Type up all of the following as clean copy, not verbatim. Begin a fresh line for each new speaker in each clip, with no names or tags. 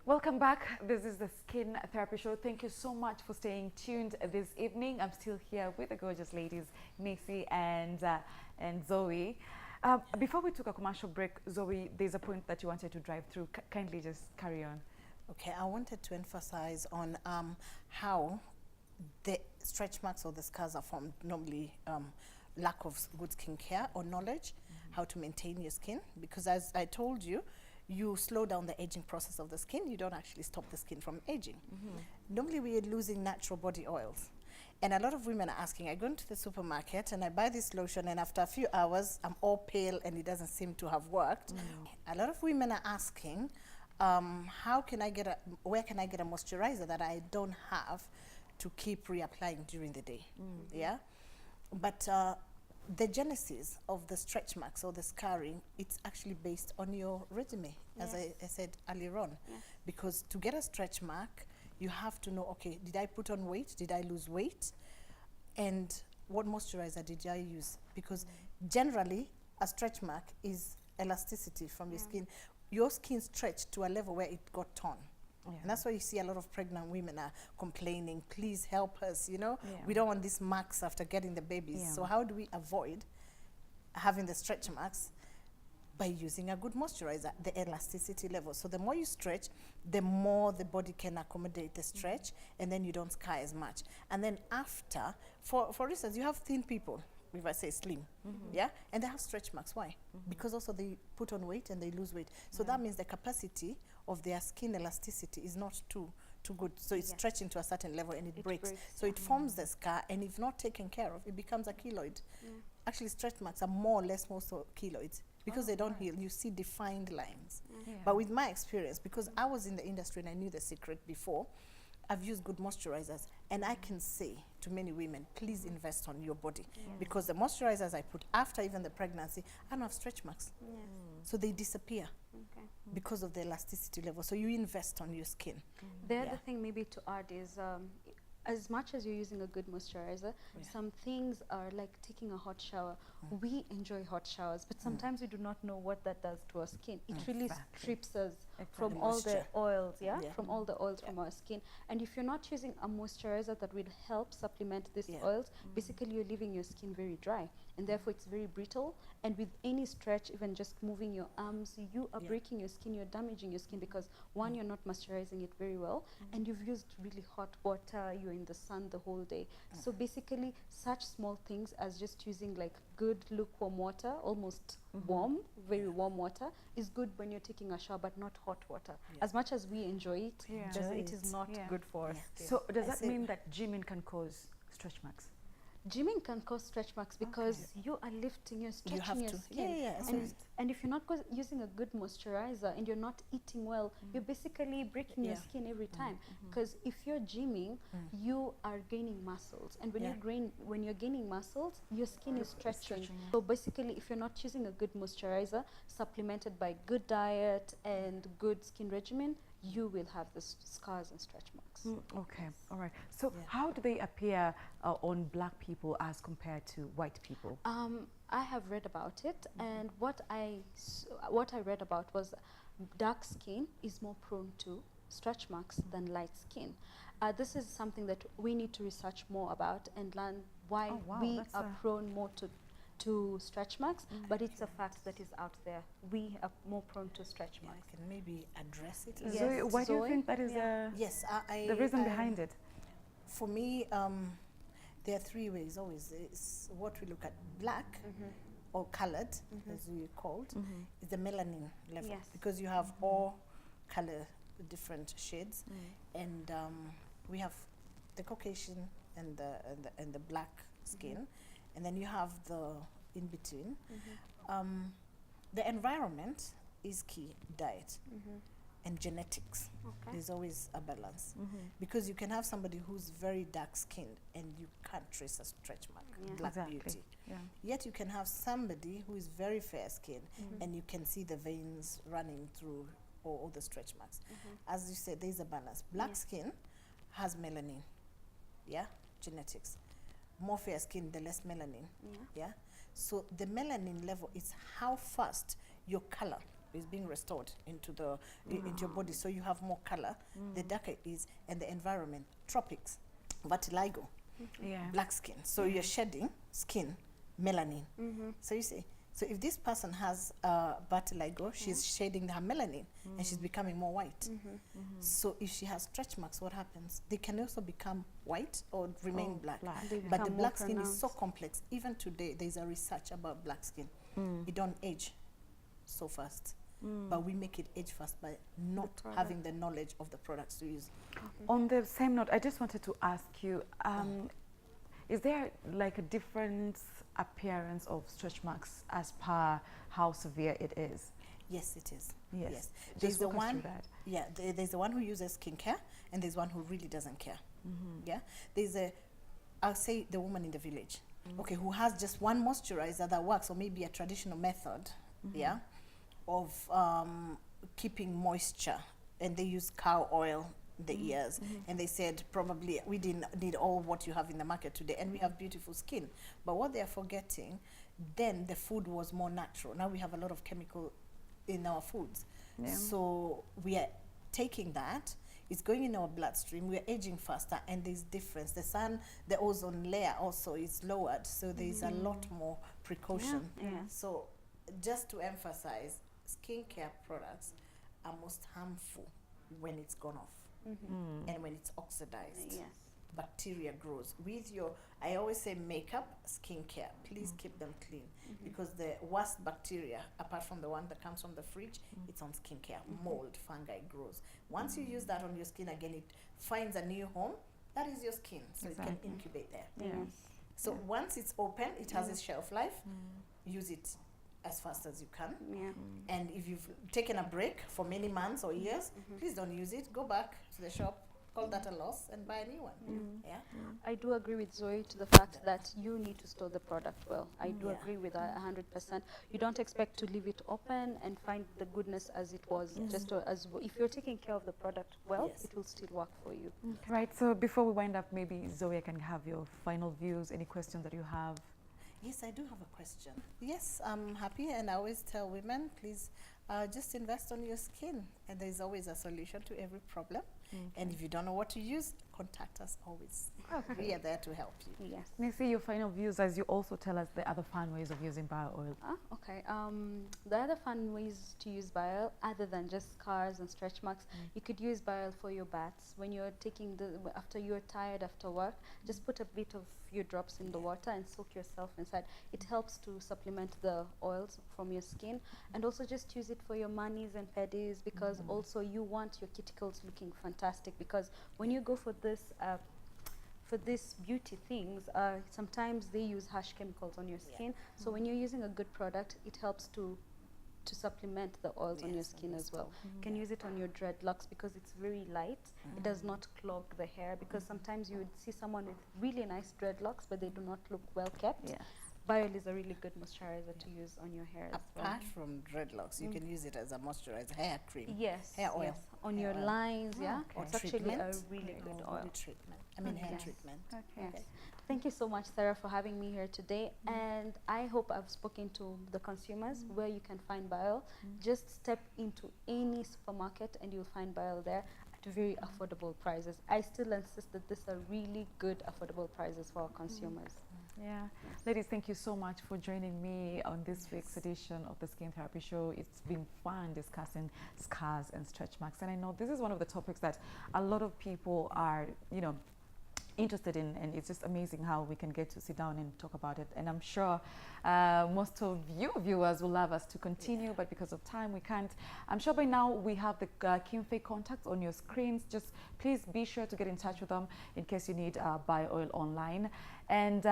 Welcome back. This is the Skin Therapy Show. Thank you so much for staying tuned this evening. I'm still here with the gorgeous ladies, Nisi and Zoe. Before we took a commercial break, Zoe, there's a point that you wanted to drive through. Kindly just carry on.
Okay, I wanted to emphasize on how the stretch marks or the scars are formed. Normally, lack of good skincare or knowledge, how to maintain your skin. Because as I told you, you slow down the aging process of the skin. You don't actually stop the skin from aging. Normally, we are losing natural body oils. And a lot of women are asking, I go into the supermarket and I buy this lotion and after a few hours, I'm all pale and it doesn't seem to have worked. A lot of women are asking, where can I get a moisturizer that I don't have to keep reapplying during the day? Yeah, but the genesis of the stretch marks or the scarring, it's actually based on your resume, as I said earlier on. Because to get a stretch mark, you have to know, okay, did I put on weight? Did I lose weight? And what moisturizer did I use? Because generally, a stretch mark is elasticity from your skin. Your skin stretched to a level where it got torn. And that's why you see a lot of pregnant women are complaining, please help us, you know. We don't want these marks after getting the babies. So how do we avoid having the stretch marks? By using a good moisturizer, the elasticity level. So the more you stretch, the more the body can accommodate the stretch, and then you don't scar as much. And then after, for instance, you have thin people, if I say slim, yeah, and they have stretch marks. Why? Because also they put on weight and they lose weight. So that means the capacity of their skin elasticity is not too good. So it's stretching to a certain level and it breaks. So it forms the scar, and if not taken care of, it becomes a keloid. Actually, stretch marks are more or less also keloids because they don't heal. You see defined lines. But with my experience, because I was in the industry and I knew the secret before, I've used good moisturizers, and I can say to many women, please invest on your body, because the moisturizers I put after even the pregnancy, I don't have stretch marks. So they disappear because of the elasticity level. So you invest on your skin.
The other thing maybe to add is as much as you're using a good moisturizer, some things are like taking a hot shower. We enjoy hot showers, but sometimes we do not know what that does to our skin. It really strips us from all the oils, from all the oils from our skin. And if you're not using a moisturizer that will help supplement these oils, basically you're leaving your skin very dry, and therefore it's very brittle. And with any stretch, even just moving your arms, you are breaking your skin, you're damaging your skin, because one, you're not moisturizing it very well, and you've used really hot water, you're in the sun the whole day. So basically, such small things as just using like good lukewarm water, almost warm, very warm water, is good when you're taking a shower, but not hot water. As much as we enjoy it, it is not good for us.
So does that mean that gymming can cause stretch marks?
Gymming can cause stretch marks because you are lifting, you're stretching your skin. And if you're not using a good moisturizer and you're not eating well, you're basically breaking your skin every time. Because if you're gymming, you are gaining muscles. And when you're gaining muscles, your skin is stretching. So basically, if you're not using a good moisturizer, supplemented by good diet and good skin regimen, you will have the scars and stretch marks.
Okay, all right. So how do they appear on black people as compared to white people?
I have read about it, and what I read about was dark skin is more prone to stretch marks than light skin. This is something that we need to research more about and learn why we are prone more to stretch marks, but it's a fact that is out there. We are more prone to stretch marks.
I can maybe address it.
Zoe, why do you think that is the reason behind it?
For me, there are three ways always. It's what we look at. Black or colored, as we called, is the melanin level, because you have all color, different shades, and we have the Caucasian and the black skin, and then you have the in between. The environment is key, diet and genetics. There's always a balance, because you can have somebody who's very dark skinned and you can't trace a stretch mark, black beauty. Yet you can have somebody who is very fair skinned and you can see the veins running through all the stretch marks. As you said, there's a balance. Black skin has melanin, genetics. More fair skin, the less melanin, So the melanin level is how fast your color is being restored into the into your body, so you have more color. The darker it is, and the environment, tropics, vitiligo, black skin. So you're shedding skin, melanin. So you see, so if this person has vitiligo, she's shading her melanin and she's becoming more white. So if she has stretch marks, what happens? They can also become white or remain black. But the black skin is so complex. Even today, there's a research about black skin. It don't age so fast. But we make it age fast by not having the knowledge of the products to use.
On the same note, I just wanted to ask you, is there like a different appearance of stretch marks as per how severe it is?
Yes, it is.
Yes.
There's the one, there's the one who uses skincare, and there's one who really doesn't care. Yeah. There's I'll say the woman in the village, okay, who has just one moisturizer that works, or maybe a traditional method, yeah, of keeping moisture, and they use cow oil in the ears, and they said probably we didn't need all what you have in the market today, and we have beautiful skin. But what they are forgetting, then the food was more natural. Now we have a lot of chemical in our foods, so we are taking that, it's going in our bloodstream, we are aging faster, and there's difference. The sun, the ozone layer also is lowered, so there's a lot more precaution. So just to emphasize, skincare products are most harmful when it's gone off and when it's oxidized. Bacteria grows with your, I always say makeup, skincare, please keep them clean, because the worst bacteria, apart from the one that comes from the fridge, it's on skincare. Mold, fungi grows. Once you use that on your skin again, it finds a new home. That is your skin, so it can incubate there. So once it's open, it has its shelf life. Use it as fast as you can. And if you've taken a break for many months or years, please don't use it. Go back to the shop, call that a loss, and buy a new one.
I do agree with Zoe to the fact that you need to store the product well. I do agree with that 100%. You don't expect to leave it open and find the goodness as it was. Just as if you're taking care of the product well, it will still work for you.
Right, so before we wind up, maybe Zoe, I can have your final views, any questions that you have.
Yes, I do have a question. Yes, I'm happy, and I always tell women, please just invest on your skin, and there's always a solution to every problem. And if you don't know what to use, contact us always. We are there to help you.
Yes.
Nancy, your final views as you also tell us the other fun ways of using Biooil.
Okay. The other fun ways to use Biooil, other than just scars and stretch marks, you could use Biooil for your baths. When you're taking after you're tired after work, just put a bit of few drops in the water and soak yourself inside. It helps to supplement the oils from your skin, and also just use it for your manis and pedis, because also you want your cuticles looking fantastic, because when you go for this beauty things, sometimes they use harsh chemicals on your skin. So when you're using a good product, it helps to supplement the oils on your skin as well. You can use it on your dreadlocks because it's very light. It does not clog the hair, because sometimes you would see someone with really nice dreadlocks but they do not look well kept. Biooil is a really good moisturizer to use on your hair as well.
Apart from dreadlocks, you can use it as a moisturizer, hair cream. Hair oil.
On
hair
your
oil.
lines, It's actually
treatment.
a really good oil.
Treatment. I mean hair treatment.
Thank you so much, Sarah, for having me here today. And I hope I've spoken to the consumers where you can find Biooil. Just step into any supermarket and you'll find Biooil there at very affordable prices. I still insist that these are really good affordable prices for our consumers.
Ladies, thank you so much for joining me on this week's edition of the Skin Therapy Show. It's been fun discussing scars and stretch marks, and I know this is one of the topics that a lot of people are, interested in, and it's just amazing how we can get to sit down and talk about it. And I'm sure most of you viewers will love us to continue, but because of time we can't. I'm sure by now we have the Kimfei contacts on your screens. Just please be sure to get in touch with them in case you need Biooil online. And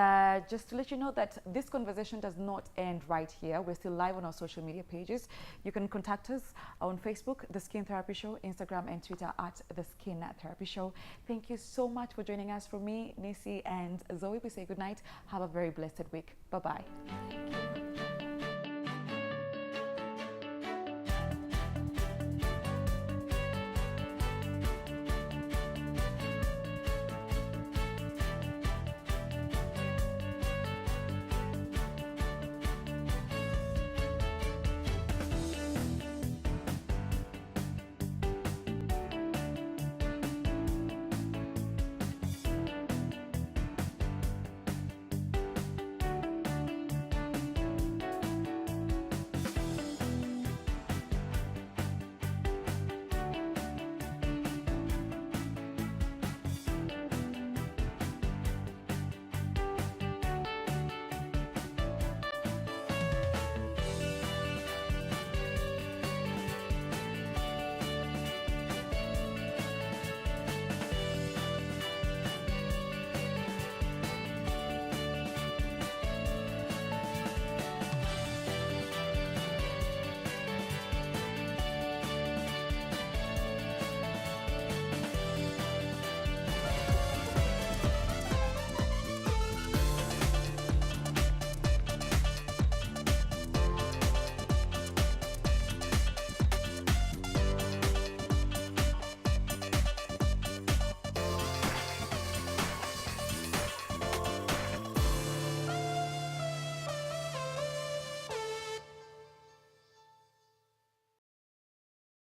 just to let you know that this conversation does not end right here. We're still live on our social media pages. You can contact us on Facebook, The Skin Therapy Show, Instagram and Twitter at The Skin Therapy Show. Thank you so much for joining us. From me, Nisi and Zoe, we say good night. Have a very blessed week. Bye-bye.